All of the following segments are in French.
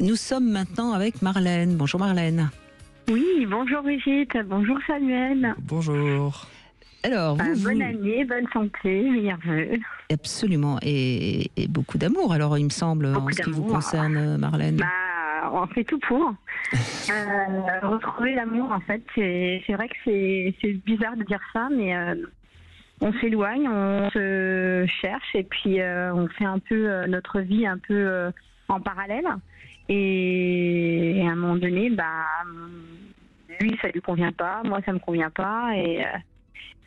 Nous sommes maintenant avec Marlène. Bonjour Marlène. Oui, bonjour Brigitte, bonjour Samuel. Bonjour. Alors, Bonne année, bonne santé, meilleurs vœux. Absolument, et beaucoup d'amour, alors il me semble, en ce qui vous concerne, Marlène. On fait tout pour retrouver l'amour, en fait. C'est vrai que c'est bizarre de dire ça, mais on s'éloigne, on se cherche, et puis on fait un peu notre vie un peu en parallèle. Et à un moment donné, lui, ça lui convient pas, moi, ça me convient pas, et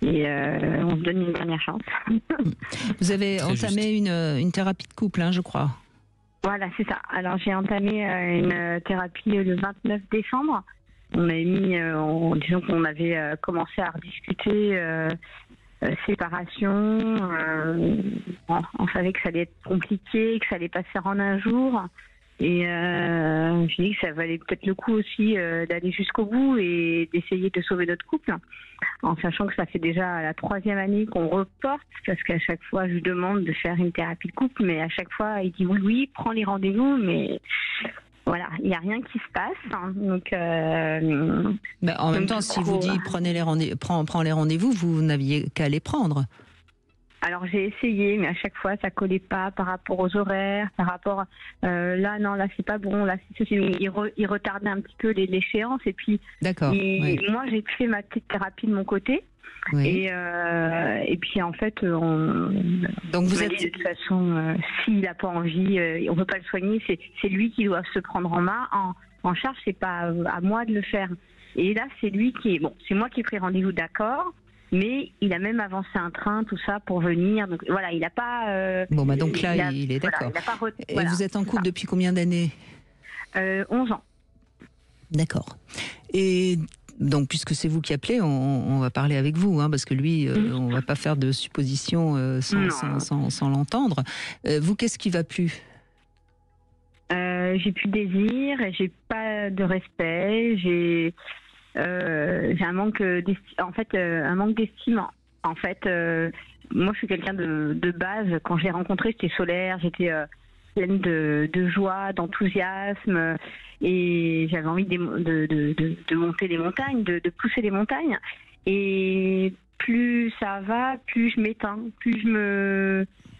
on se donne une dernière chance. Vous avez entamé une thérapie de couple, je crois. Voilà, c'est ça. Alors, j'ai entamé une thérapie le 29 décembre. On avait disons qu'on avait commencé à rediscuter séparation. On savait que ça allait être compliqué, que ça allait pas se faire en un jour. Et j'ai dit que ça valait peut-être le coup aussi d'aller jusqu'au bout et d'essayer de sauver notre couple, en sachant que ça fait déjà la 3e année qu'on reporte, parce qu'à chaque fois je lui demande de faire une thérapie de couple, mais à chaque fois il dit oui, prends les rendez-vous, mais voilà, il n'y a rien qui se passe. Donc, en même temps, si vous dites prends les rendez-vous, vous n'aviez qu'à les prendre. Alors j'ai essayé, mais à chaque fois ça collait pas par rapport aux horaires, par rapport là c'est pas bon, là il retardait un petit peu l'échéance, et puis moi j'ai fait ma petite thérapie de mon côté, et puis en fait donc vous êtes de toute façon s'il n'a pas envie, on peut pas le soigner, c'est lui qui doit se prendre en charge, c'est pas à moi de le faire. Et là c'est lui c'est moi qui ai pris rendez-vous, d'accord. Mais il a même avancé un train, tout ça, pour venir. Donc voilà, il n'a pas... donc là, il est d'accord. Et vous êtes en couple depuis combien d'années ? 11 ans. D'accord. Et donc, puisque c'est vous qui appelez, on va parler avec vous, parce que lui, on ne va pas faire de suppositions sans l'entendre. Vous, qu'est-ce qui ne va plus ? J'ai plus de désir, j'ai pas de respect, j'ai un manque d'estime. En fait, moi je suis quelqu'un de base. Quand je l'ai rencontré, j'étais solaire, j'étais pleine de joie, d'enthousiasme, et j'avais envie de monter les montagnes, de pousser les montagnes. Et plus ça va, plus je m'éteins, plus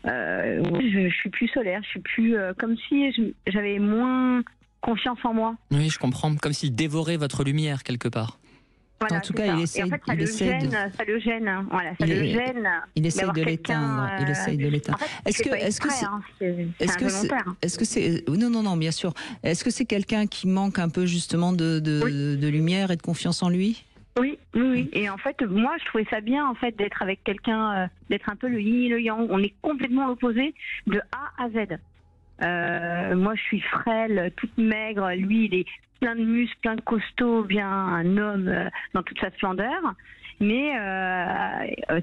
je suis plus solaire, je suis plus comme si j'avais moins confiance en moi. Oui, je comprends. Comme s'il dévorait votre lumière quelque part. Voilà, en tout cas, il essaie. Et en fait, ça le gêne. Voilà, ça le gêne. Il essaye de l'éteindre. Il essaye de l'éteindre. En fait, est-ce que c'est non, bien sûr. Est-ce que c'est quelqu'un qui manque un peu justement de lumière et de confiance en lui ? Oui. Et en fait, moi, je trouvais ça bien, en fait, d'être avec quelqu'un, d'être un peu le yin et le yang. On est complètement opposés de A à Z. Moi, je suis frêle, toute maigre. Lui, il est plein de muscles, plein de costaud, bien un homme dans toute sa splendeur. Mais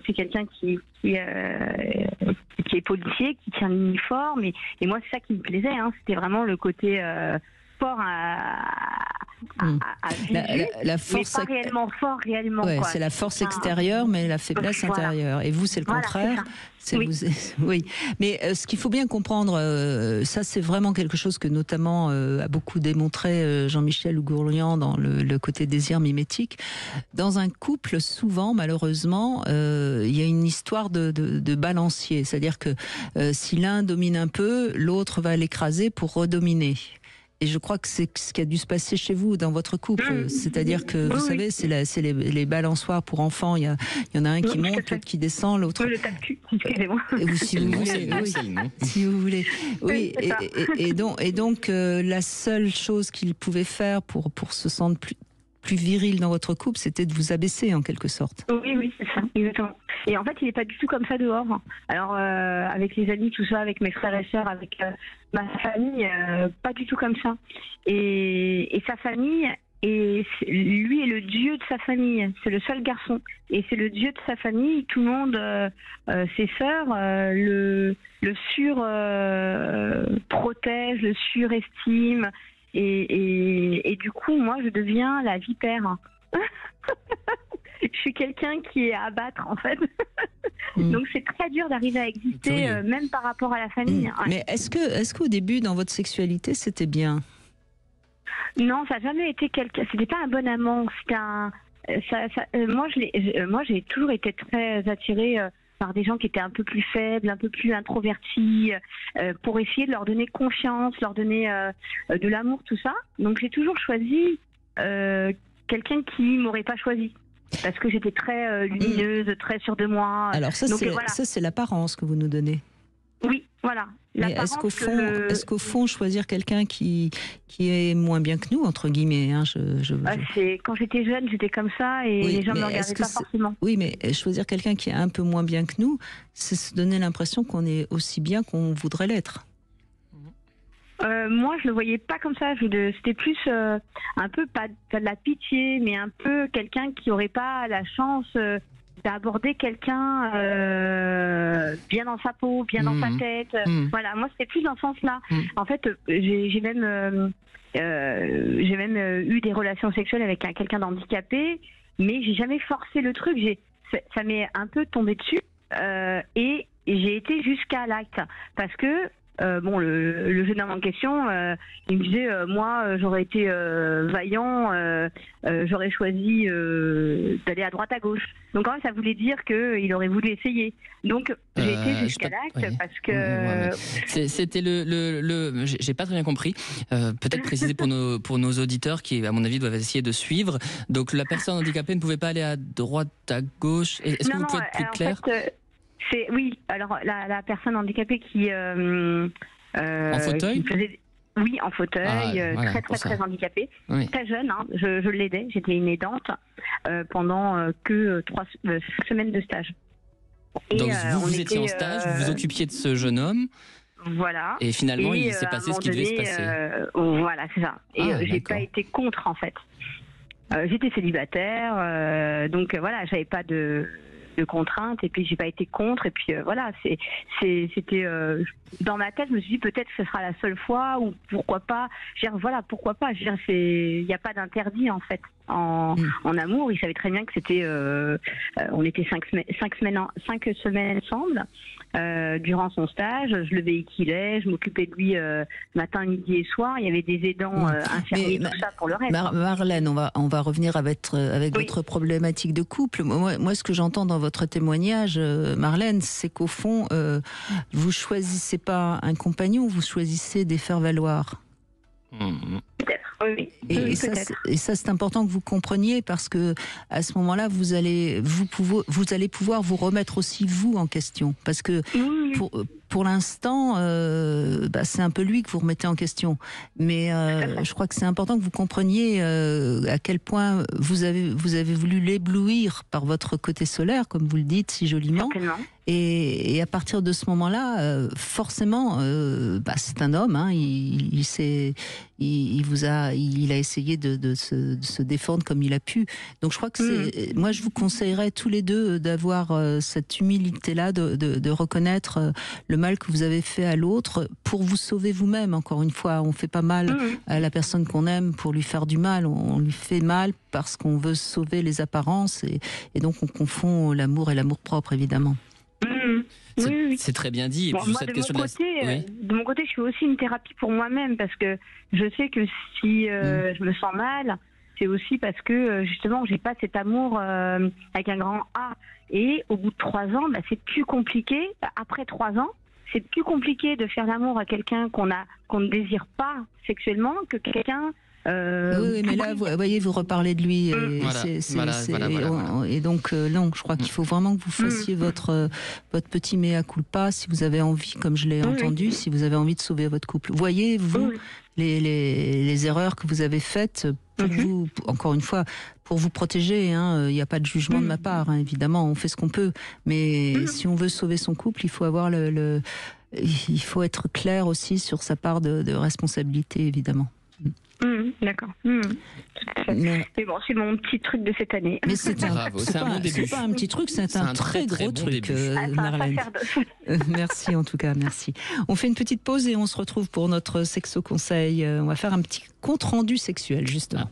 c'est quelqu'un qui est policier, qui tient l'uniforme. Et moi, c'est ça qui me plaisait. C'était vraiment le côté fort à vivre, la force, mais pas réellement fort, réellement. Ouais, c'est la force extérieure, mais la faiblesse intérieure. Et vous, c'est le contraire. Oui. Mais ce qu'il faut bien comprendre, ça c'est vraiment quelque chose que notamment a beaucoup démontré Jean-Michel Hougourlian dans le côté désir mimétique. Dans un couple, souvent, malheureusement, il y a une histoire de balancier. C'est-à-dire que si l'un domine un peu, l'autre va l'écraser pour redominer. Et je crois que c'est ce qui a dû se passer chez vous, dans votre couple. C'est-à-dire que, vous savez, c'est les balançoires pour enfants. Il y en a un qui monte, l'autre qui descend, l'autre... Le tape-cul, excusez-moi. Si vous voulez, si vous voulez. Oui, et donc la seule chose qu'il pouvait faire pour se sentir plus viril dans votre couple, c'était de vous abaisser, en quelque sorte. Oui, c'est ça, exactement. Et en fait, il n'est pas du tout comme ça dehors. Alors, avec les amis, tout ça, avec mes frères et sœurs, avec ma famille, pas du tout comme ça. Et sa famille, lui est le dieu de sa famille. C'est le seul garçon. Et c'est le dieu de sa famille. Tout le monde, ses sœurs, le protège, le surestime. Et du coup, moi, je deviens la vipère. Je suis quelqu'un qui est à abattre, en fait. Donc, c'est très dur d'arriver à exister, même par rapport à la famille. Ouais. Mais est-ce qu'au début, dans votre sexualité, c'était bien ? Non, ça n'a jamais été quelqu'un. C'était pas un bon amant. C'était moi, j'ai toujours été très attirée par des gens qui étaient un peu plus faibles, un peu plus introvertis, pour essayer de leur donner confiance, leur donner de l'amour, tout ça. Donc j'ai toujours choisi quelqu'un qui m'aurait pas choisi. Parce que j'étais très lumineuse, très sûre de moi. Alors ça, c'est l'apparence que vous nous donnez. Oui, voilà. Mais est-ce qu'au fond, choisir quelqu'un qui est moins bien que nous, entre guillemets, hein, quand j'étais jeune, j'étais comme ça et les gens ne me regardaient pas forcément. Oui, mais choisir quelqu'un qui est un peu moins bien que nous, c'est se donner l'impression qu'on est aussi bien qu'on voudrait l'être. Moi, je le voyais pas comme ça. C'était plus un peu pas de la pitié, mais un peu quelqu'un qui aurait pas la chance d'aborder quelqu'un bien dans sa peau, bien dans sa tête. Voilà, moi c'était plus dans ce sens-là. En fait, j'ai même eu des relations sexuelles avec quelqu'un d'handicapé, mais j'ai jamais forcé le truc. Ça m'est un peu tombé dessus et j'ai été jusqu'à l'acte parce que le jeune homme en question, il me disait, moi, j'aurais été vaillant, j'aurais choisi d'aller à droite à gauche. Donc en fait, ça voulait dire qu'il aurait voulu essayer. Donc j'ai été jusqu'à l'acte parce que c'était j'ai pas très bien compris. Peut-être préciser pour nos auditeurs qui, à mon avis, doivent essayer de suivre. Donc la personne handicapée ne pouvait pas aller à droite, à gauche. Est-ce que vous pouvez être plus clair? Oui, alors la personne handicapée qui en fauteuil, oui, en fauteuil, voilà, très handicapée, très jeune, hein, je l'aidais, j'étais une aidante pendant que 3 semaines de stage. Donc vous étiez en stage, vous vous occupiez de ce jeune homme. Voilà. Et finalement, il s'est passé ce qui devait se passer. Voilà, c'est ça. Et j'ai pas été contre en fait. J'étais célibataire, donc voilà, j'avais pas de contraintes et puis j'ai pas été contre et puis voilà, c'était dans ma tête, je me suis dit peut-être que ce sera la seule fois ou pourquoi pas. Pourquoi pas. Il n'y a pas d'interdit en fait en amour. Il savait très bien que c'était on était 5 semaines ensemble durant son stage. Je le véhiculais, je m'occupais de lui matin, midi et soir. Il y avait des aidants infirmiers, tout ça pour le reste. Marlène, on va revenir avec votre problématique de couple. Moi, ce que j'entends dans votre témoignage, Marlène, c'est qu'au fond, vous choisissez pas un compagnon, vous choisissez des faire-valoir. Peut-être, oui. Et ça, c'est important que vous compreniez parce que à ce moment-là, vous allez pouvoir vous remettre aussi vous en question, parce que pour l'instant, c'est un peu lui que vous remettez en question. Mais je crois que c'est important que vous compreniez à quel point vous avez voulu l'éblouir par votre côté solaire, comme vous le dites si joliment. Certainement. Et à partir de ce moment-là, forcément, c'est un homme. Hein, il a essayé de se défendre comme il a pu. Donc je crois que moi je vous conseillerais tous les deux d'avoir cette humilité-là, de reconnaître le mal que vous avez fait à l'autre pour vous sauver vous-même. Encore une fois, on fait pas mal à la personne qu'on aime pour lui faire du mal. On lui fait mal parce qu'on veut sauver les apparences et donc on confond l'amour et l'amour-propre, évidemment. C'est très bien dit. Et puis, moi, de mon côté, je fais aussi une thérapie pour moi-même parce que je sais que si je me sens mal, c'est aussi parce que justement, j'ai pas cet amour avec un grand A. Et au bout de 3 ans, c'est plus compliqué. Après 3 ans, c'est plus compliqué de faire l'amour à quelqu'un qu'on ne désire pas sexuellement que quelqu'un. Oui, mais là, vous voyez, vous reparlez de lui. Et donc, non, je crois qu'il faut vraiment que vous fassiez votre petit mea culpa si vous avez envie, comme je l'ai entendu, si vous avez envie de sauver votre couple. Voyez, vous, les erreurs que vous avez faites pour vous, encore une fois, pour vous protéger. Il n'y a pas de jugement de ma part, hein, évidemment, on fait ce qu'on peut. Mais si on veut sauver son couple, il faut avoir il faut être clair aussi sur sa part de responsabilité, évidemment. D'accord. Mais bon, c'est mon petit truc de cette année. Mais c'est un début. C'est pas un petit truc, c'est un très gros truc, Marlène. Merci en tout cas, merci. On fait une petite pause et on se retrouve pour notre sexo conseil. On va faire un petit compte rendu sexuel justement.